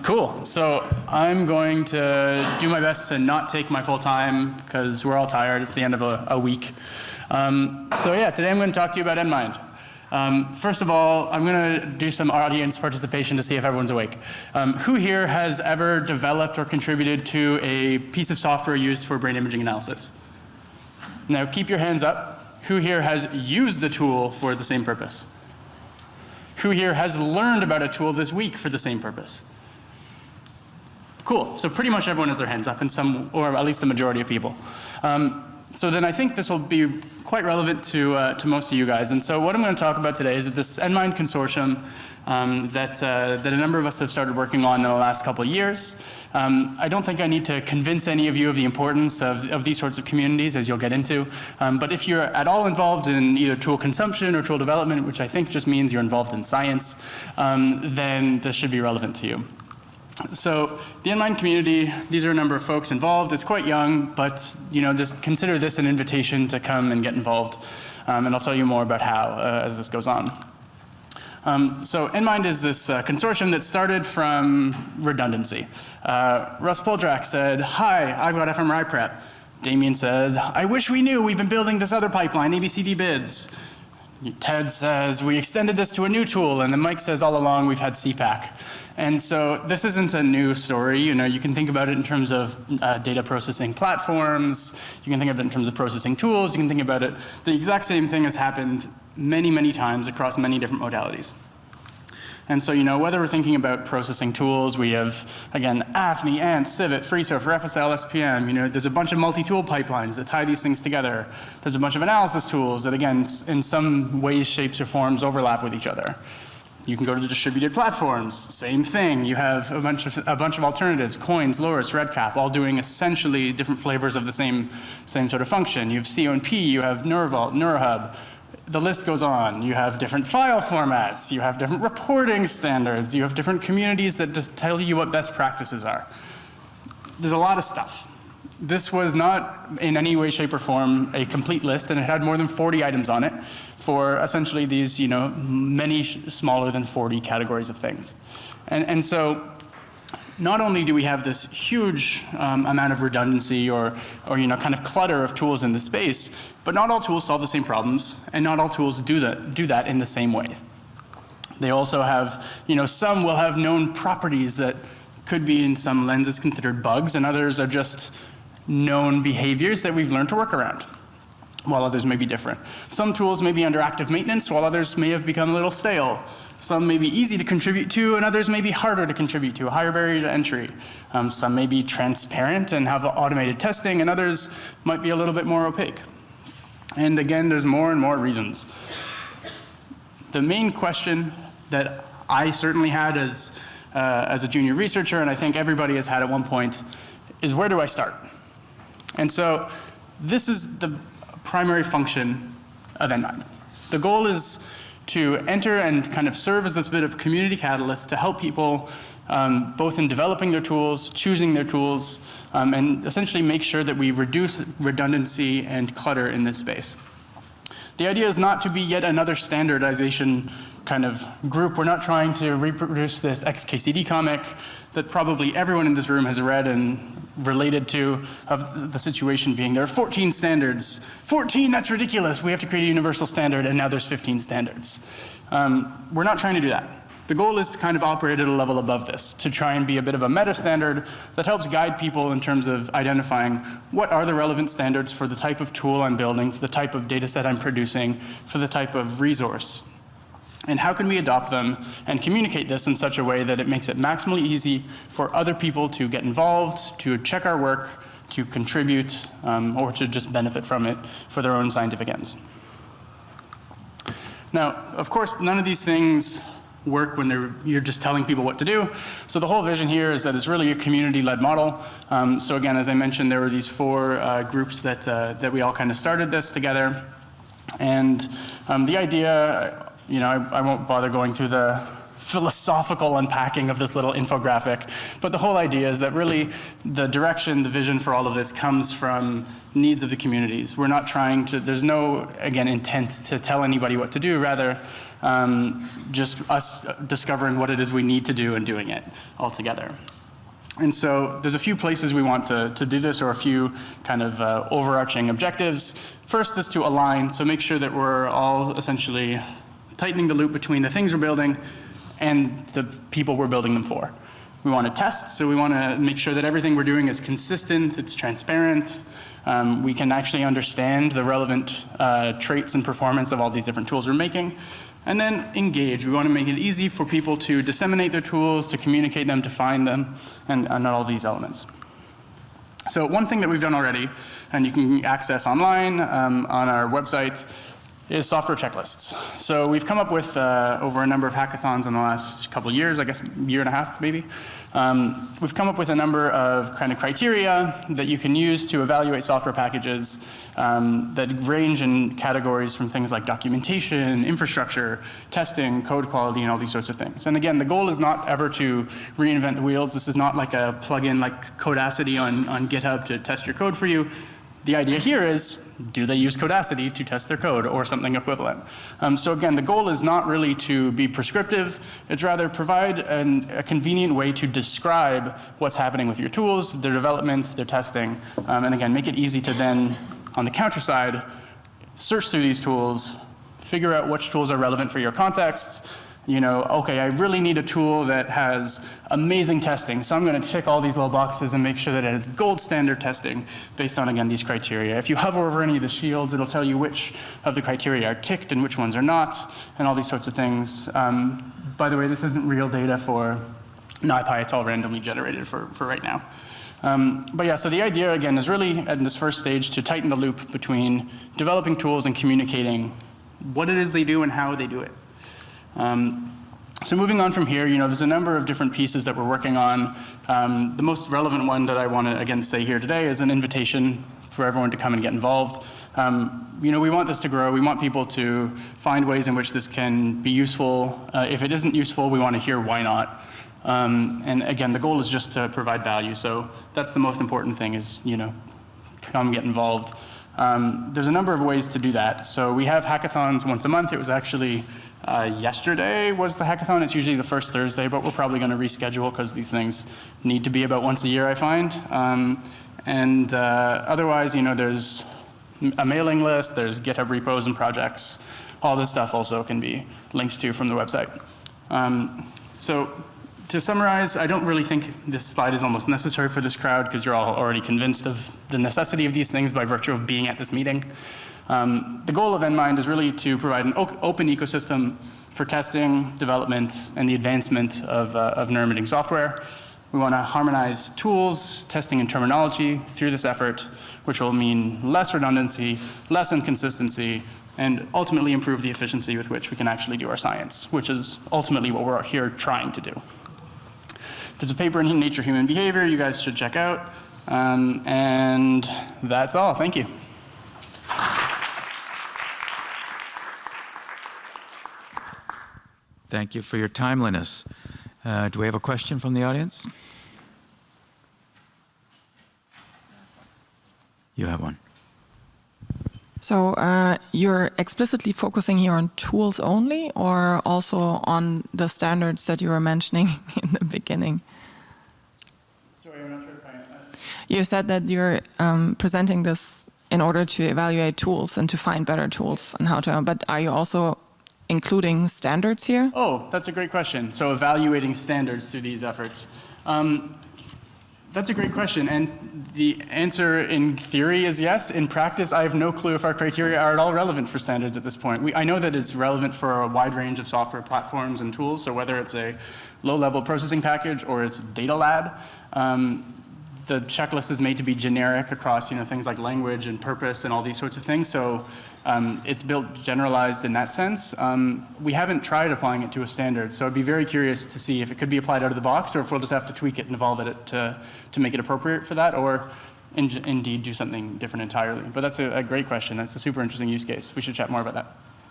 Cool. So I'm going to do my best to not take my full time because we're all tired. It's the end of a week. So yeah, today I'm going to talk to you about NMIND. First of all, I'm going to do some audience participation to see if everyone's awake. Who here has ever developed or contributed to a piece of software used for brain imaging analysis? Now keep your hands up. Who here has used a tool for the same purpose? Who here has learned about a tool this week for the same purpose? Cool. So pretty much everyone has their hands up, in some, or at least the majority of people. So then I think this will be quite relevant to most of you guys. And so what I'm going to talk about today is this NMIND Consortium that a number of us have started working on in the last couple of years. I don't think I need to convince any of you of the importance of these sorts of communities, as you'll get into. But if you're at all involved in either tool consumption or tool development, which I think just means you're involved in science, then this should be relevant to you. So the NMIND community, these are a number of folks involved. It's quite young, but consider this an invitation to come and get involved. And I'll tell you more about how as this goes on. So NMIND is this consortium that started from redundancy. Russ Poldrak said, "Hi, I've got fMRI prep." Damien said, "I wish we knew. We've been building this other pipeline, ABCD bids." Ted says, "We extended this to a new tool," and then Mike says, "All along we've had CPAC." And so this isn't a new story. You can think about it in terms of data processing platforms. You can think of it in terms of processing tools. You can think about it. The exact same thing has happened many, many times across many different modalities. And so, whether we're thinking about processing tools, we have, again, AFNI, ANT, CIVET, FreeSurf, FSL, SPM. There's a bunch of multi-tool pipelines that tie these things together. There's a bunch of analysis tools that, again, in some ways, shapes, or forms overlap with each other. You can go to the distributed platforms, same thing. You have a bunch of alternatives, Coins, Loris, RedCap, all doing essentially different flavors of the same sort of function. You have CONP, you have NeuroVault, NeuroHub. The list goes on. You have different file formats. You have different reporting standards. You have different communities that just tell you what best practices are. There's a lot of stuff. This was not in any way, shape, or form a complete list, and it had more than 40 items on it for essentially these, many smaller than 40 categories of things. And so not only do we have this huge amount of redundancy or kind of clutter of tools in the space, but not all tools solve the same problems, and not all tools do that in the same way. They also have, some will have known properties that could be in some lenses considered bugs, and others are just known behaviors that we've learned to work around, while others may be different. Some tools may be under active maintenance, while others may have become a little stale. Some may be easy to contribute to, and others may be harder to contribute to, a higher barrier to entry. Some may be transparent and have automated testing, and others might be a little bit more opaque. And again, there's more and more reasons. The main question that I certainly had as a junior researcher, and I think everybody has had at one point, is where do I start? And so this is the primary function of NMIND. The goal is to enter and kind of serve as this bit of community catalyst to help people both in developing their tools, choosing their tools, and essentially make sure that we reduce redundancy and clutter in this space. The idea is not to be yet another standardization kind of group. We're not trying to reproduce this XKCD comic that probably everyone in this room has read and related to, of the situation being there are 14 standards. 14, that's ridiculous. We have to create a universal standard, and now there's 15 standards. We're not trying to do that. The goal is to kind of operate at a level above this, to try and be a bit of a meta standard that helps guide people in terms of identifying what are the relevant standards for the type of tool I'm building, for the type of data set I'm producing, for the type of resource. And how can we adopt them and communicate this in such a way that it makes it maximally easy for other people to get involved, to check our work, to contribute, or to just benefit from it for their own scientific ends. Now, of course, none of these things work when you're just telling people what to do. So the whole vision here is that it's really a community-led model. So again, as I mentioned, there were these 4 groups that we all kind of started this together. And the idea, I won't bother going through the philosophical unpacking of this little infographic, but the whole idea is that really the direction, the vision for all of this comes from needs of the communities. We're not trying to, there's no, again, intent to tell anybody what to do. Rather, just us discovering what it is we need to do and doing it all together. And so there's a few places we want to do this, or a few kind of overarching objectives. First is to align, so make sure that we're all essentially tightening the loop between the things we're building and the people we're building them for. We want to test, so we want to make sure that everything we're doing is consistent, it's transparent, we can actually understand the relevant traits and performance of all these different tools we're making. And then engage. We want to make it easy for people to disseminate their tools, to communicate them, to find them, and all these elements. So one thing that we've done already, and you can access online on our website, is software checklists. So we've come up with, over a number of hackathons in the last couple of years, I guess year and a half maybe, we've come up with a number of kind of criteria that you can use to evaluate software packages that range in categories from things like documentation, infrastructure, testing, code quality, and all these sorts of things. And again, the goal is not ever to reinvent the wheels. This is not like a plugin like Codacity on GitHub to test your code for you. The idea here is, do they use Codacity to test their code or something equivalent? So again, the goal is not really to be prescriptive. It's rather provide a convenient way to describe what's happening with your tools, their development, their testing, and again, make it easy to then, on the counter side, search through these tools, figure out which tools are relevant for your context. You know, okay, I really need a tool that has amazing testing, so I'm going to tick all these little boxes and make sure that it has gold standard testing based on, again, these criteria. If you hover over any of the shields, it'll tell you which of the criteria are ticked and which ones are not, and all these sorts of things. By the way, this isn't real data for NiPy, it's all randomly generated for right now. But yeah, so the idea, again, is really at this first stage to tighten the loop between developing tools and communicating what it is they do and how they do it. So moving on from here, you know, there's a number of different pieces that we're working on. The most relevant one that I want to, again, say here today is an invitation for everyone to come and get involved. You know, we want this to grow. We want people to find ways in which this can be useful. If it isn't useful, we want to hear why not. And again, the goal is just to provide value. So that's the most important thing is, you know, come get involved. There's a number of ways to do that. So we have hackathons once a month. It was actually yesterday was the hackathon. It's usually the first Thursday, but we're probably going to reschedule because these things need to be about once a year, I find. Otherwise, you know, there's a mailing list, there's GitHub repos and projects. All this stuff also can be linked to from the website. So to summarize, I don't really think this slide is almost necessary for this crowd because you're all already convinced of the necessity of these things by virtue of being at this meeting. The goal of NMIND is really to provide an open ecosystem for testing, development, and the advancement of neuroimaging software. We want to harmonize tools, testing, and terminology through this effort, which will mean less redundancy, less inconsistency, and ultimately improve the efficiency with which we can actually do our science, which is ultimately what we're here trying to do. There's a paper in Nature Human Behavior you guys should check out. And that's all. Thank you. Thank you for your timeliness. Do we have a question from the audience? You have one. So you're explicitly focusing here on tools only, or also on the standards that you were mentioning in the beginning? Sorry, I'm not sure if I... You said that you're presenting this in order to evaluate tools and to find better tools and how to, but are you also including standards here? Oh, that's a great question. So evaluating standards through these efforts. That's a great question, and the answer in theory is yes. In practice, I have no clue if our criteria are at all relevant for standards at this point. I know that it's relevant for a wide range of software platforms and tools, so whether it's a low-level processing package or it's data lab, the checklist is made to be generic across, you know, things like language and purpose and all these sorts of things. So it's built generalized in that sense. We haven't tried applying it to a standard, so I'd be very curious to see if it could be applied out of the box, or if we'll just have to tweak it and evolve it to make it appropriate for that, or indeed do something different entirely. But that's a great question. That's a super interesting use case. We should chat more about that.